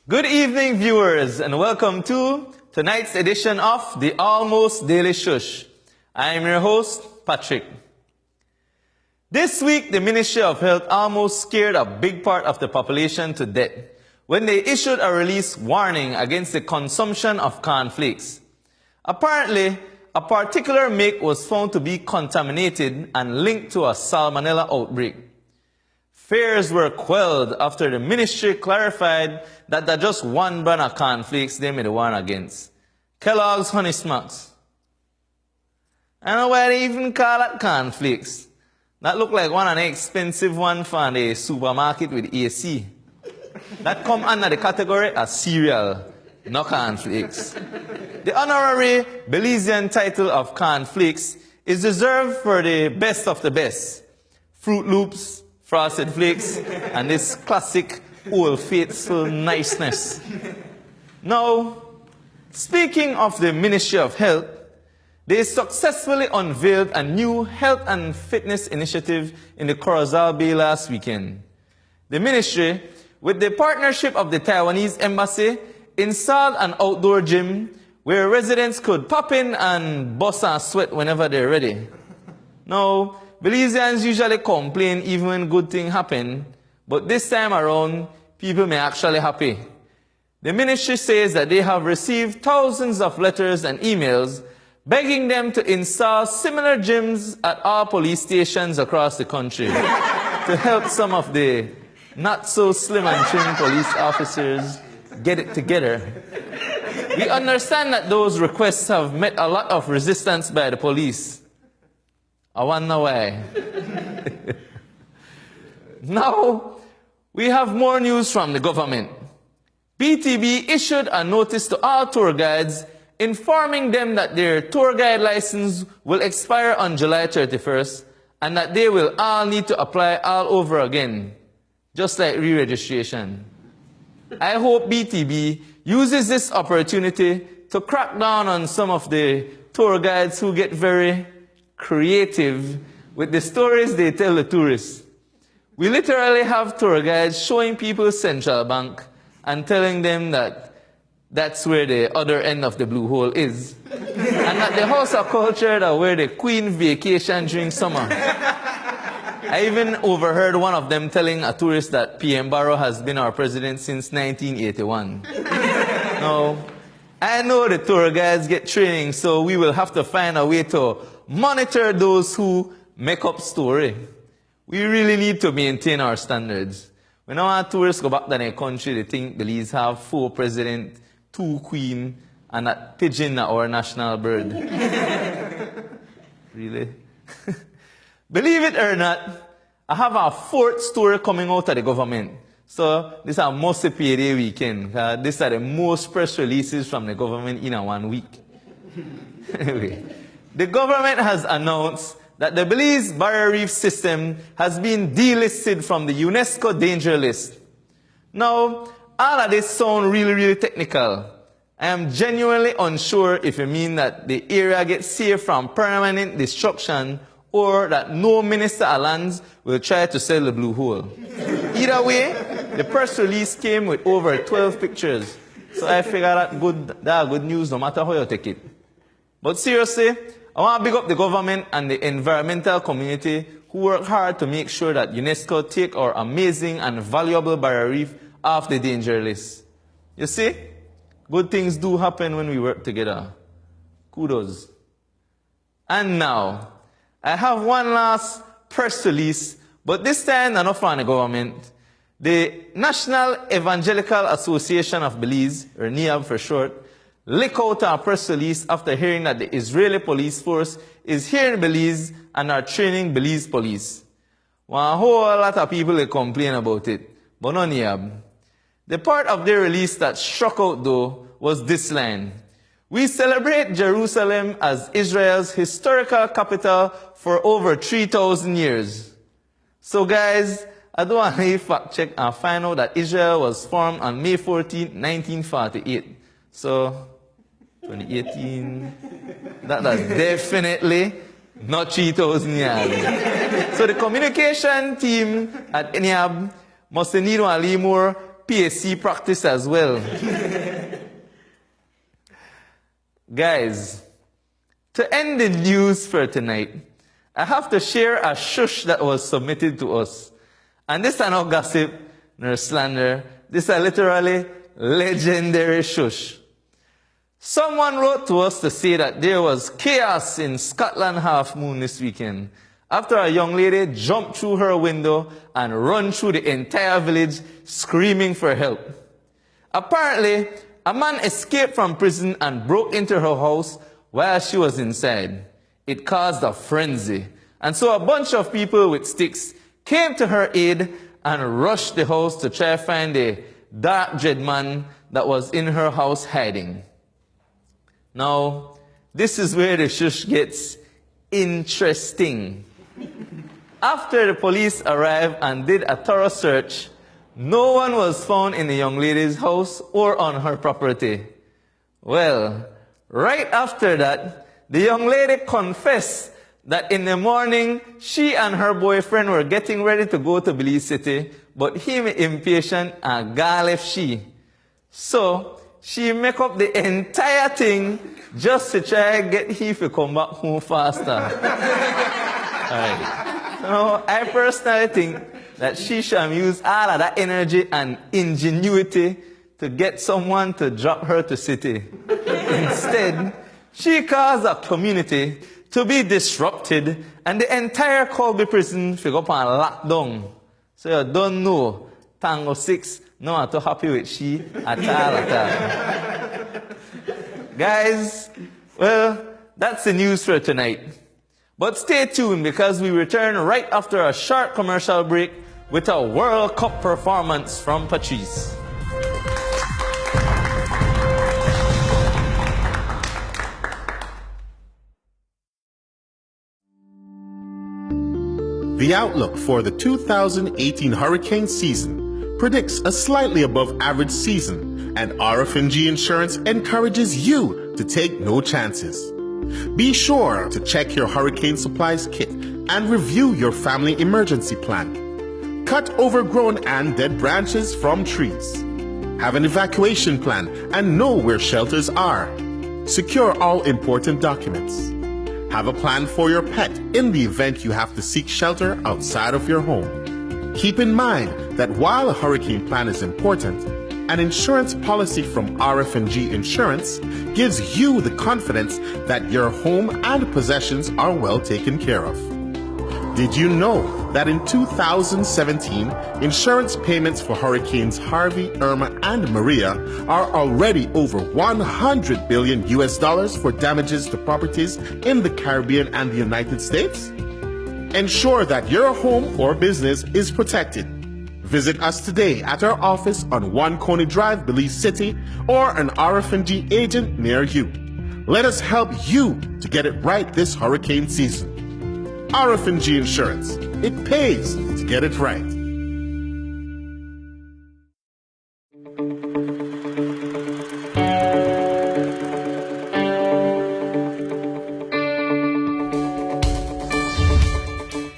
Good evening, viewers, and welcome to tonight's edition of the Almost Daily Shush. I am your host, Patrick. This week, the Ministry of Health almost scared a big part of the population to death when they issued a release warning against the consumption of cornflakes. Apparently, a particular make was found to be contaminated and linked to a salmonella outbreak. Fears were quelled after the ministry clarified that there's just one brand of cornflakes they made warn against. Kellogg's Honey Smacks. I don't know why they even call it cornflakes. That look like one of the expensive ones from the supermarket with AC. That come under the category of cereal, not cornflakes. The honorary Belizean title of cornflakes is reserved for the best of the best. Fruit Loops, Frosted Flakes, and this classic Old Faithful niceness. Now, speaking of the Ministry of Health, they successfully unveiled a new health and fitness initiative in the Corozal Bay last weekend. The ministry, with the partnership of the Taiwanese embassy, installed an outdoor gym where residents could pop in and bust and sweat whenever they're ready. Now, Belizeans usually complain even when good things happen, but this time around, people may actually happy. The ministry says that they have received thousands of letters and emails begging them to install similar gyms at all police stations across the country to help some of the not so slim and trim police officers get it together. We understand that those requests have met a lot of resistance by the police. I wonder why. Now, we have more news from the government. BTB issued a notice to all tour guides informing them that their tour guide license will expire on July 31st and that they will all need to apply all over again, just like re-registration. I hope BTB uses this opportunity to crack down on some of the tour guides who get very creative with the stories they tell the tourists. We literally have tour guides showing people Central Bank and telling them that that's where the other end of the blue hole is. And that the House of Culture are where the Queen vacation during summer. I even overheard one of them telling a tourist that PM Barrow has been our president since 1981. Now, I know the tour guides get training, so we will have to find a way to monitor those who make up story. We really need to maintain our standards. When our tourists go back to their country, they think Belize have 4 presidents, 2 queens, and that pigeon our national bird. Really? Believe it or not, I have a 4th story coming out of the government. So this is a mostly payday weekend. These are the most press releases from the government in a 1 week. Anyway, the government has announced that the Belize Barrier Reef System has been delisted from the UNESCO danger list. Now, all of this sounds really technical. I am genuinely unsure if it means that the area gets saved from permanent destruction or that no minister of lands will try to sell the blue hole. Either way, the press release came with over 12 pictures. So I figure that good news no matter how you take it. But seriously, I want to big up the government and the environmental community who work hard to make sure that UNESCO take our amazing and valuable barrier reef off the danger list. You see, good things do happen when we work together. Kudos. And now, I have one last press release, but this time not from the government. The National Evangelical Association of Belize, or NEAB for short, leaked out a press release after hearing that the Israeli police force is here in Belize and are training Belize police. Well, a whole lot of people they complain about it, but no NEAB. The part of their release that struck out though was this line: "We celebrate Jerusalem as Israel's historical capital for over 3,000 years. So guys, I don't want to fact check and find out that Israel was formed on May 14, 1948. So, 2018, that's definitely not 3,000 years. So the communication team at NEAB must need a little more PSC practice as well. Guys, to end the news for tonight, I have to share a shush that was submitted to us. And this is not gossip nor slander. This is a literally legendary shush. Someone wrote to us to say that there was chaos in Scotland Half Moon this weekend after a young lady jumped through her window and run through the entire village screaming for help. Apparently, a man escaped from prison and broke into her house while she was inside. It caused a frenzy, and so a bunch of people with sticks came to her aid and rushed the house to try to find the dark dread man that was in her house hiding. Now, this is where the shush gets interesting. After the police arrived and did a thorough search, no one was found in the young lady's house or on her property. Well, right after that, the young lady confessed that in the morning, she and her boyfriend were getting ready to go to Belize City, but him impatient and gone left she. So, she make up the entire thing just to try to get him to come back home faster. Alright. So, I personally think that she should use all of that energy and ingenuity to get someone to drop her to city. Instead, she caused a community to be disrupted and the entire Colby prison figure up and locked down. So you don't know, Tango 6, not too happy with she at all. Guys, well, that's the news for tonight. But stay tuned because we return right after a short commercial break with a World Cup performance from Patrice. The outlook for the 2018 hurricane season predicts a slightly above average season, and RF&G Insurance encourages you to take no chances. Be sure to check your hurricane supplies kit and review your family emergency plan. Cut overgrown and dead branches from trees. Have an evacuation plan and know where shelters are. Secure all important documents. Have a plan for your pet in the event you have to seek shelter outside of your home. Keep in mind that while a hurricane plan is important, an insurance policy from RF&G Insurance gives you the confidence that your home and possessions are well taken care of. Did you know that in 2017, insurance payments for hurricanes Harvey, Irma, and Maria are already over $100 billion for damages to properties in the Caribbean and the United States? Ensure that your home or business is protected. Visit us today at our office on 1 Coney Drive, Belize City, or an RF&G agent near you. Let us help you to get it right this hurricane season. RF&G Insurance. It pays to get it right.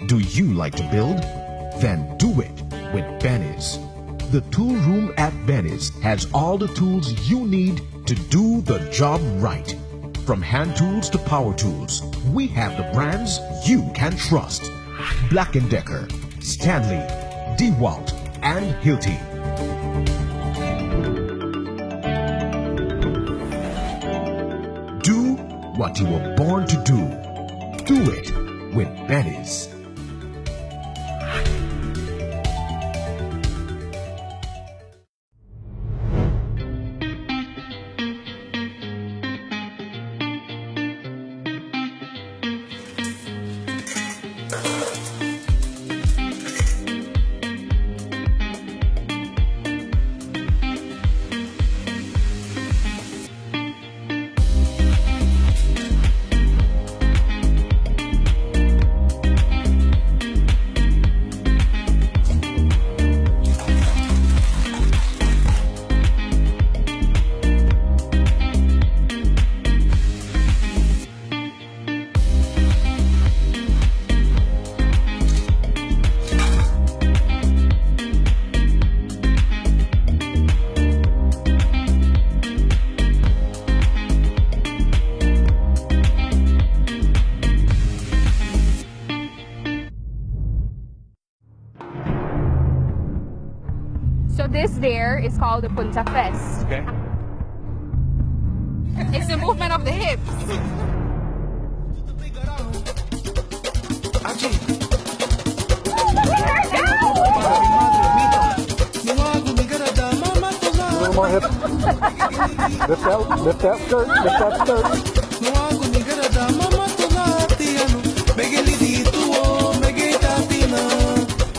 Do you like to build? Then do it with Benny's. The tool room at Benny's has all the tools you need to do the job right. From hand tools to power tools, we have the brands you can trust. Black & Decker, Stanley, DeWalt, and Hilti. Do what you were born to do. Do it with Benny's. there is called the Punta Fest. Okay. It's the movement of the hips. little more hip. Lift that skirt, lift that skirt.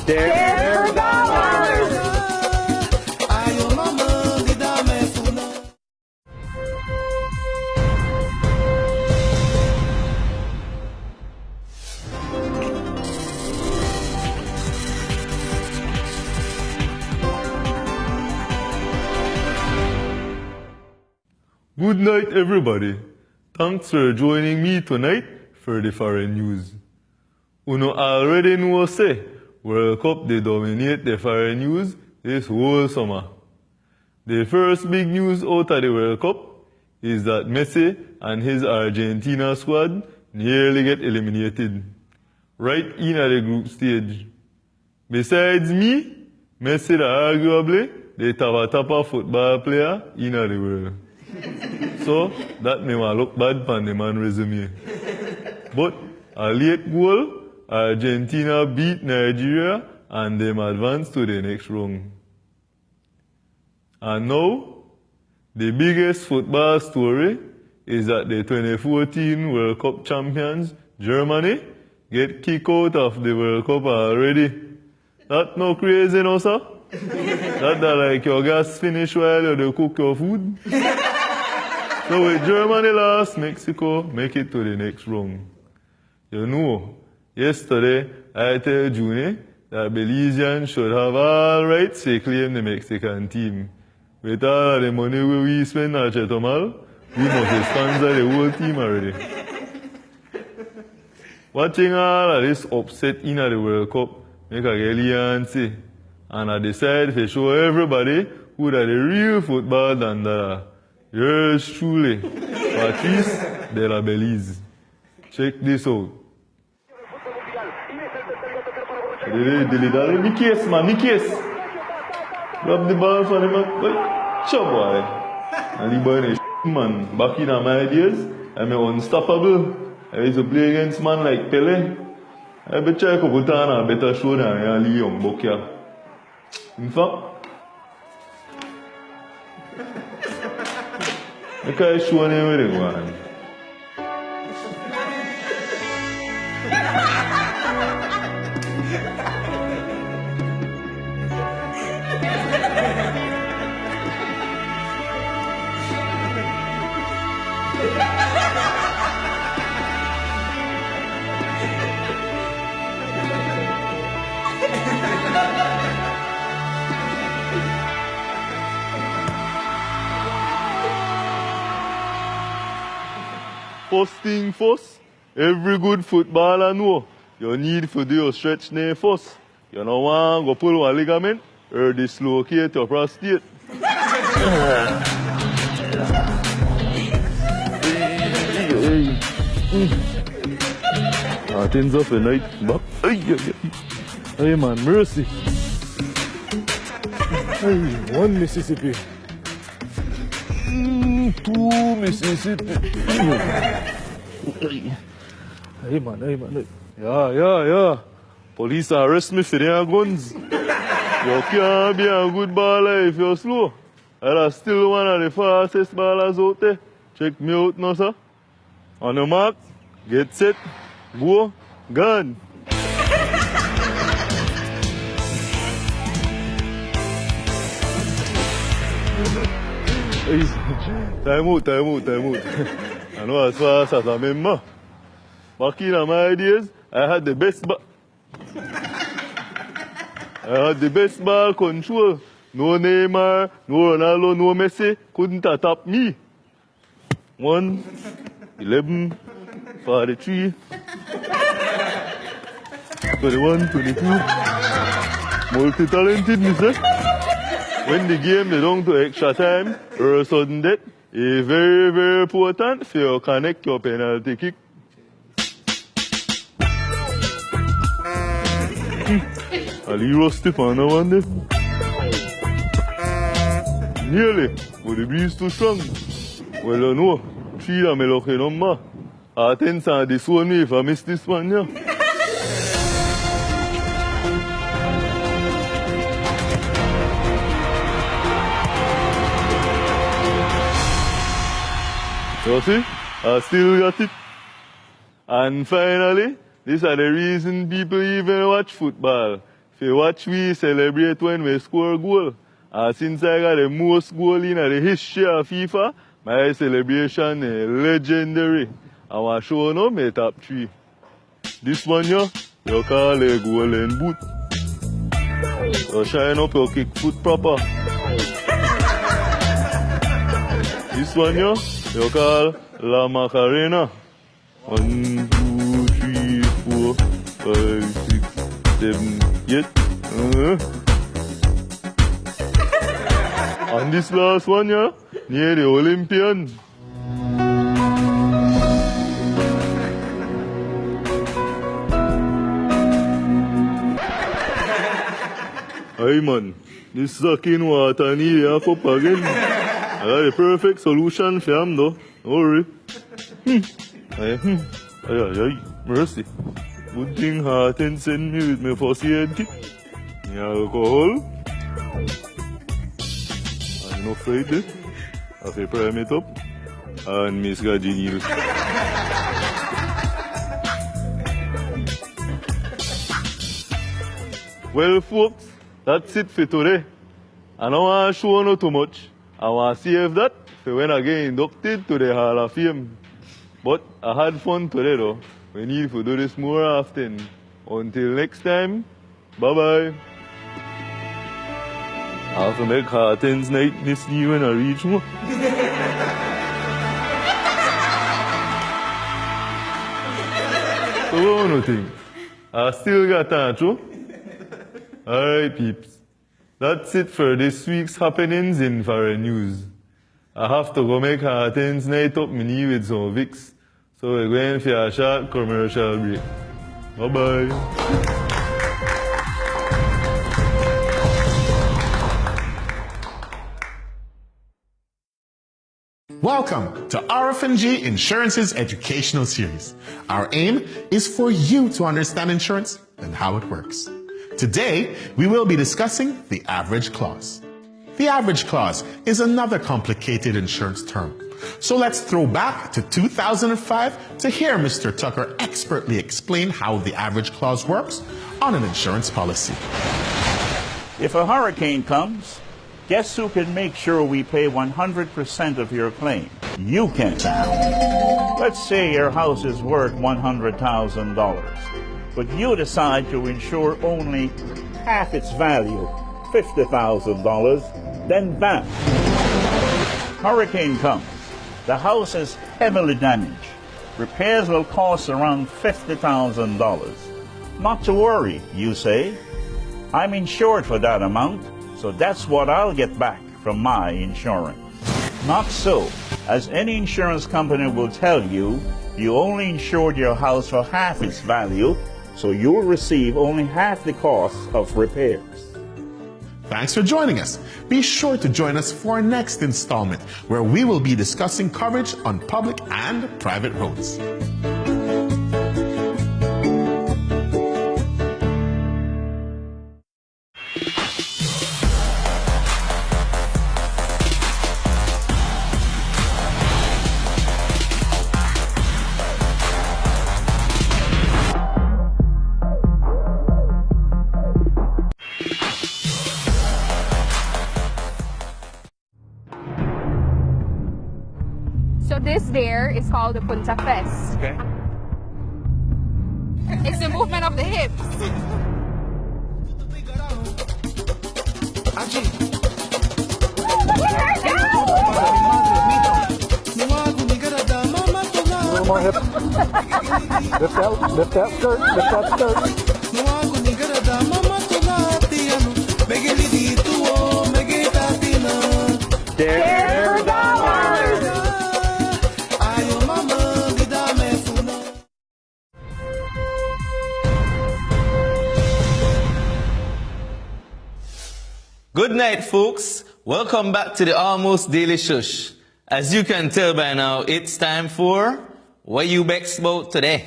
Dare for dollars! Good night, everybody. Thanks for joining me tonight for the foreign news. Uno already know say World Cup they dominate the foreign news this whole summer. The first big news out of the World Cup is that Messi and his Argentina squad nearly get eliminated, right in at the group stage. Besides me, Messi is arguably the top football player in the world. So, that may look bad on the man resume. But a late goal, Argentina beat Nigeria and them advanced to the next round. And now, the biggest football story is that the 2014 World Cup champions, Germany, get kicked out of the World Cup already. That no crazy, no, sir? That like your gas finish while you cook your food? So with Germany lost, Mexico make it to the next round. You know, yesterday I told June that Belizeans should have all rights to claim the Mexican team. With all of the money we spend at Chetomal, we must sponsor the whole team already. Watching all of this upset in the World Cup make a get antsy. And I decide to show everybody who that the real football than that. Yours truly, Patrice de la Belize. Check this out. Me case, man, me case. Grab the ball for him, chop boy. And the boy is man. Back in my days, I'm unstoppable. I used to play against man like Pele. I bet you I could put on a better show than Ali Young Bokia. In fact, I can't show him everything, man. First thing first, every good footballer know you need to do your stretch name first. You don't want to go pull one ligament or dislocate your prostate. Things off the night back. Hey man, mercy. Hey, one Mississippi. Two Mississippi. Hey man. Yeah. Police arrest me for their guns. You can't be a good baller if you're slow. And I'm still one of the fastest ballers out there. Check me out now, sir. On your mark, get set, go, gun. Time out. I know as fast as I remember. Back in my days, I had the best ball control. No Neymar, no Ronaldo, no Messi couldn't attack me. 1, 11, 43, 21, 22. Multi-talented, me say. When the game is down to extra time or sudden death, it's very, very important for you to connect your penalty kick. Ali rusty for no one there. Nearly, but the breeze too strong. Well, you know, 3 are my lucky number. I think this one me if I miss this one, yeah. You see, I still got it. And finally, these are the reason people even watch football. If you watch we celebrate when we score a goal. And since I got the most goal in the history of FIFA, my celebration is legendary. I want to show you my top 3. This one here, you call a golden boot. You shine up your kick foot proper. This one here, you call La Macarena. 1, 2, 3, 4, 5, 6, 7, 8. And this last one, yeah, near the Olympian. Hey man, this sucking water need to up again. I got the perfect solution for him though. Don't worry. Ay, mercy. Good thing Harten send me with my first aid kit. My alcohol. I'm not afraid there. I can prime it up. And Miss Gaji needles. Well folks, that's it for today. I don't want to show no too much. I want to save that for when I get inducted to the Hall of Fame. But I had fun today though. We need to do this more often. Until next time, bye-bye. I have to make Harten's night miss you when I reach more. So what do you think? I still got time, too? Alright peeps. That's it for this week's happenings in foreign news. I have to go make Harten's night up my knee with some Vicks. So we're going for a short commercial break. Bye-bye. Welcome to RFNG Insurance's educational series. Our aim is for you to understand insurance and how it works. Today, we will be discussing the average clause. The average clause is another complicated insurance term. So let's throw back to 2005 to hear Mr. Tucker expertly explain how the average clause works on an insurance policy. If a hurricane comes, guess who can make sure we pay 100% of your claim? You can. Let's say your house is worth $100,000, but you decide to insure only half its value, $50,000, then bam! Hurricane comes. The house is heavily damaged. Repairs will cost around $50,000. Not to worry, you say. I'm insured for that amount, so that's what I'll get back from my insurance. Not so. As any insurance company will tell you, you only insured your house for half its value, so you'll receive only half the cost of repairs. Thanks for joining us. Be sure to join us for our next installment, where we will be discussing coverage on public and private roads. So this there is called the Punta Fest. Okay. It's the movement of the hips. A little more hip. Lift that skirt, lift that skirt. Care for dollars. Good night, folks. Welcome back to the Almost Daily Shush. As you can tell by now, it's time for What You Bex About Today.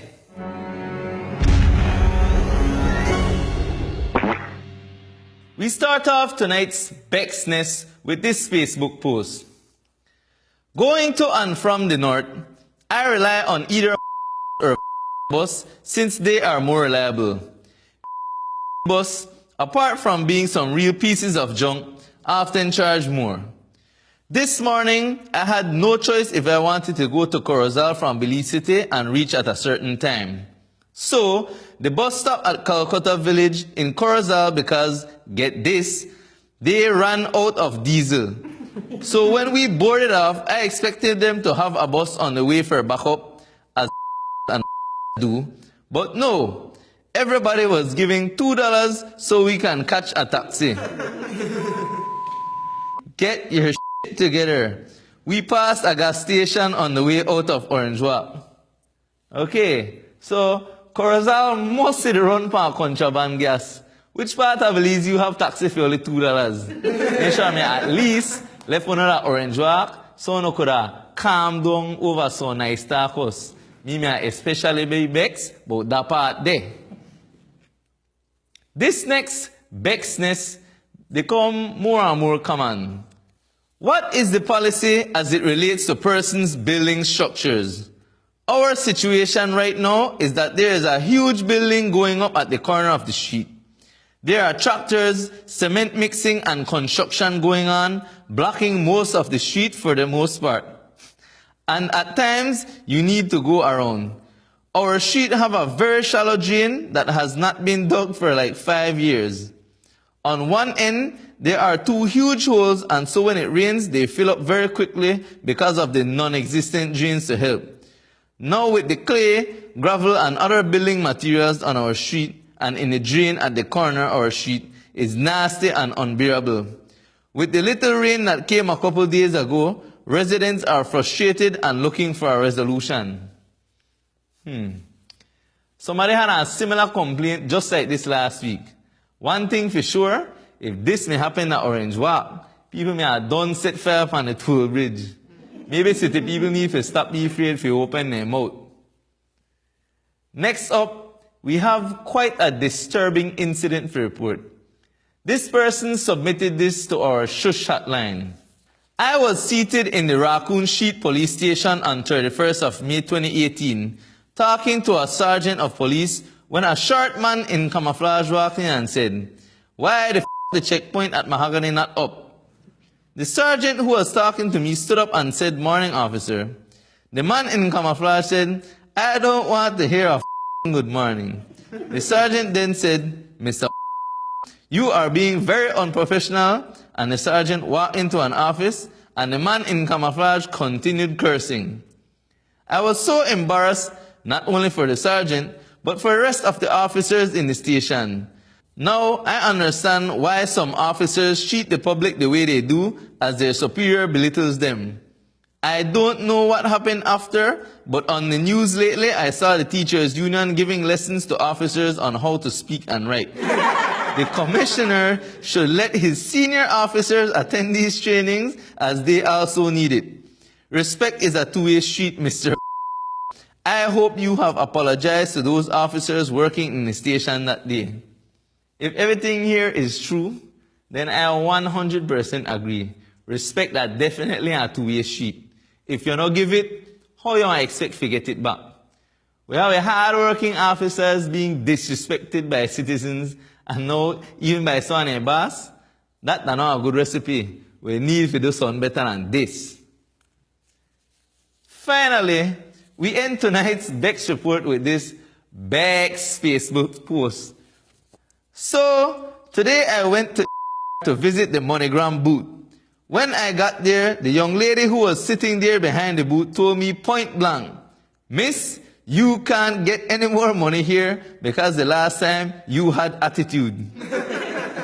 We start off tonight's Bexness with this Facebook post. Going to and from the north, I rely on either or bus since they are more reliable. Bus, apart from being some real pieces of junk, often charge more. This morning, I had no choice if I wanted to go to Corozal from Belize City and reach at a certain time. So, the bus stop at Calcutta Village in Corozal because, get this, they ran out of diesel. So when we boarded off, I expected them to have a bus on the way for backup, as and do. But no, everybody was giving $2 so we can catch a taxi. Get your shit together. We passed a gas station on the way out of Orange Walk. Okay, so Corozal must sit run for contraband gas. Which part of Belize you have taxi for only $2? Make sure me at least left one at Orange Walk so no could calm down over so nice tacos. Me especially be Bex, but that part there. This next Bexness become more and more common. What is the policy as it relates to persons building structures? Our situation right now is that there is a huge building going up at the corner of the street. There are tractors, cement mixing and construction going on, blocking most of the street for the most part. And at times, you need to go around. Our street have a very shallow drain that has not been dug for like 5 years. On one end, there are 2 huge holes, and so when it rains, they fill up very quickly because of the non-existent drains to help. Now with the clay, gravel and other building materials on our street and in the drain at the corner of our street is nasty and unbearable. With the little rain that came a couple days ago, residents are frustrated and looking for a resolution. Somebody had a similar complaint just like this last week. One thing for sure, if this may happen at Orange Walk, people may have done set fire on the toll bridge. Maybe city people need to stop being afraid to open their mouth. Next up, we have quite a disturbing incident to report. This person submitted this to our Shush hotline. I was seated in the Raccoon Street police station on 31st of May 2018, talking to a sergeant of police when a short man in camouflage walked in and said, "Why the checkpoint at Mahogany not up?" The sergeant who was talking to me stood up and said, "Morning, officer." The man in camouflage said, "I don't want to hear a good morning." The sergeant then said, "Mr. you are being very unprofessional," and the sergeant walked into an office, and the man in camouflage continued cursing. I was so embarrassed, not only for the sergeant, but for the rest of the officers in the station. Now, I understand why some officers treat the public the way they do, as their superior belittles them. I don't know what happened after, but on the news lately, I saw the teachers' union giving lessons to officers on how to speak and write. The commissioner should let his senior officers attend these trainings, as they also need it. Respect is a two-way street, Mr. I hope you have apologized to those officers working in the station that day. If everything here is true, then I 100% agree. Respect that definitely a two-way street. If you don't give it, how you expect to get it back? We have hard-working officers being disrespected by citizens, and now even by son and boss. That's not a good recipe. We need to do something better than this. Finally, we end tonight's Bex report with this Bex Facebook post. So, today I went to visit the MoneyGram booth. When I got there, the young lady who was sitting there behind the booth told me point blank, "Miss, you can't get any more money here because the last time you had attitude."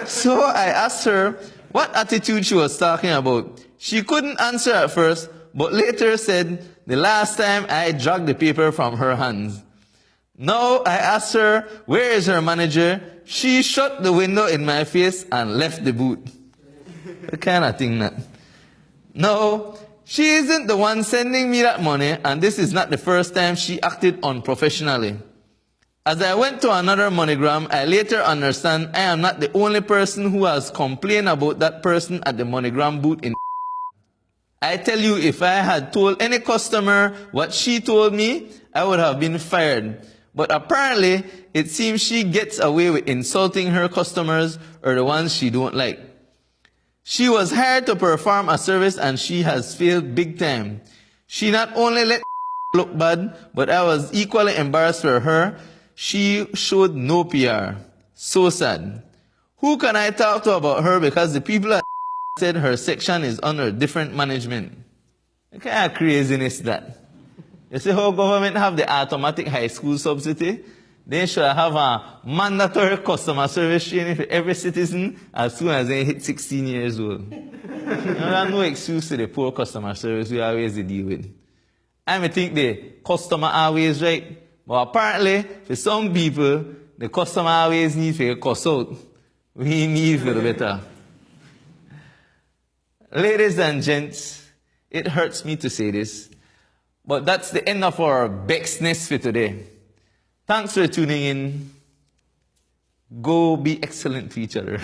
So I asked her what attitude she was talking about. She couldn't answer at first, but later said, "The last time I dragged the paper from her hands." Now I asked her, where is her manager? She shut the window in my face and left the booth. The kind of thing that. No, she isn't the one sending me that money, and this is not the first time she acted unprofessionally. As I went to another MoneyGram, I later understand I am not the only person who has complained about that person at the MoneyGram booth in. I tell you, if I had told any customer what she told me, I would have been fired. But apparently, it seems she gets away with insulting her customers or the ones she don't like. She was hired to perform a service and she has failed big time. She not only let look bad, but I was equally embarrassed for her. She showed no PR. So sad. Who can I talk to about her because the people at said her section is under different management? What kind of craziness that? You see how government have the automatic high school subsidy? They should have a mandatory customer service training for every citizen as soon as they hit 16 years old. There's no excuse to the poor customer service we always deal with. I may think the customer always right, but apparently for some people, the customer always needs to cuss out. We need for the better. Ladies and gents, it hurts me to say this, but that's the end of our Bexness for today. Thanks for tuning in. Go be excellent to each other.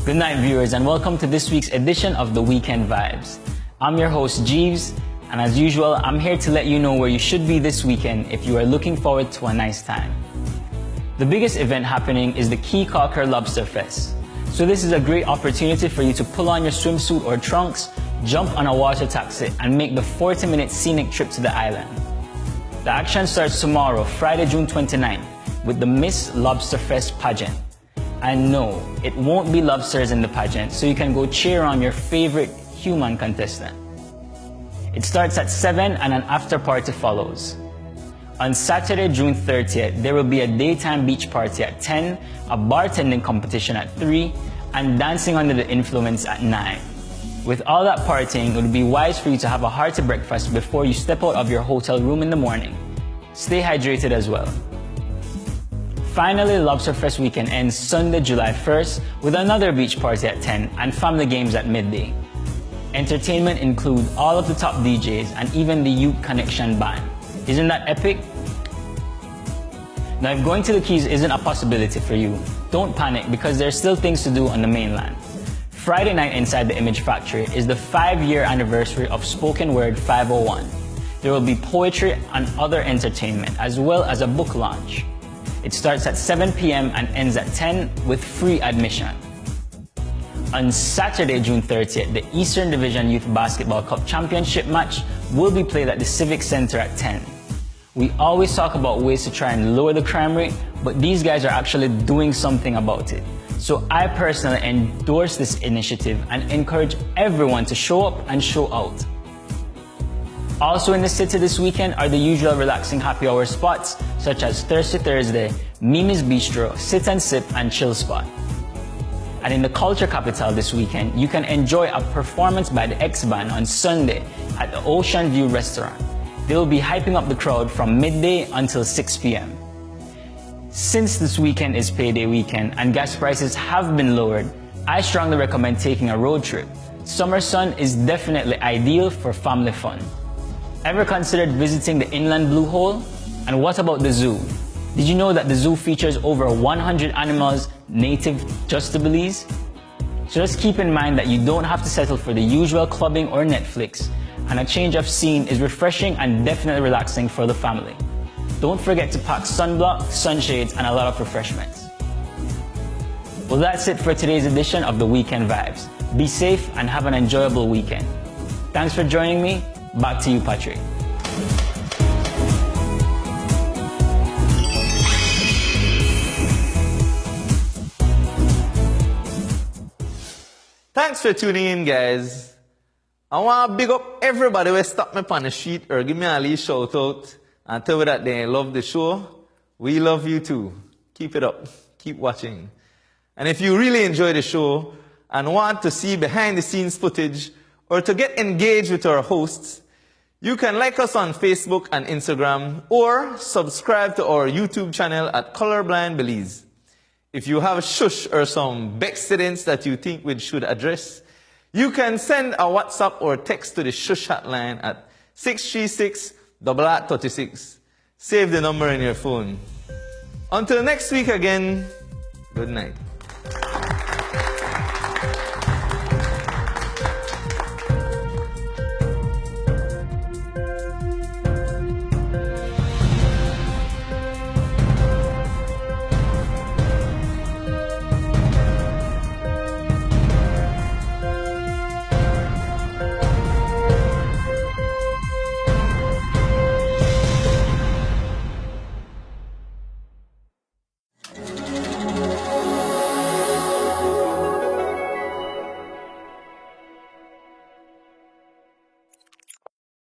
Good night, viewers, and welcome to this week's edition of The Weekend Vibes. I'm your host, Jeeves, and as usual, I'm here to let you know where you should be this weekend if you are looking forward to a nice time. The biggest event happening is the Key Calker Lobster Fest. So this is a great opportunity for you to pull on your swimsuit or trunks, jump on a water taxi, and make the 40-minute scenic trip to the island. The action starts tomorrow, Friday, June 29th, with the Miss Lobster Fest pageant. And no, it won't be lobsters in the pageant, so you can go cheer on your favorite human contestant. It starts at 7 and an after party follows. On Saturday, June 30th, there will be a daytime beach party at 10, a bartending competition at 3, and dancing under the influence at 9. With all that partying, it would be wise for you to have a hearty breakfast before you step out of your hotel room in the morning. Stay hydrated as well. Finally, Lobster Fest weekend ends Sunday, July 1st with another beach party at 10 and family games at midday. Entertainment includes all of the top DJs and even the Youth Connection Band. Isn't that epic? Now, if going to the Keys isn't a possibility for you, don't panic because there are still things to do on the mainland. Friday night inside the Image Factory is the 5-year anniversary of Spoken Word 501. There will be poetry and other entertainment as well as a book launch. It starts at 7 p.m. and ends at 10 with free admission. On Saturday, June 30th, the Eastern Division Youth Basketball Cup Championship match will be played at the Civic Center at 10. We always talk about ways to try and lower the crime rate, but these guys are actually doing something about it. So I personally endorse this initiative and encourage everyone to show up and show out. Also in the city this weekend are the usual relaxing happy hour spots such as Thirsty Thursday, Mimi's Bistro, Sit and Sip, and Chill Spot. And in the culture capital this weekend, you can enjoy a performance by the X-Band on Sunday at the Ocean View Restaurant. They will be hyping up the crowd from midday until 6 p.m. Since this weekend is payday weekend and gas prices have been lowered, I strongly recommend taking a road trip. Summer sun is definitely ideal for family fun. Ever considered visiting the Inland Blue Hole? And what about the zoo? Did you know that the zoo features over 100 animals native just to Belize? So just keep in mind that you don't have to settle for the usual clubbing or Netflix, and a change of scene is refreshing and definitely relaxing for the family. Don't forget to pack sunblock, sunshades, and a lot of refreshments. Well, that's it for today's edition of the Weekend Vibes. Be safe and have an enjoyable weekend. Thanks for joining me. Back to you, Patrick. Thanks for tuning in, guys. I want to big up everybody who stop me on the street or give me a little shout out and tell me that they love the show. We love you too. Keep it up. Keep watching. And if you really enjoy the show and want to see behind the scenes footage or to get engaged with our hosts, you can like us on Facebook and Instagram or subscribe to our YouTube channel at Colorblind Belize. If you have Shush or some accidents that you think we should address, you can send a WhatsApp or text to the Shush hotline at 636-8836. Save the number in your phone. Until next week again, good night.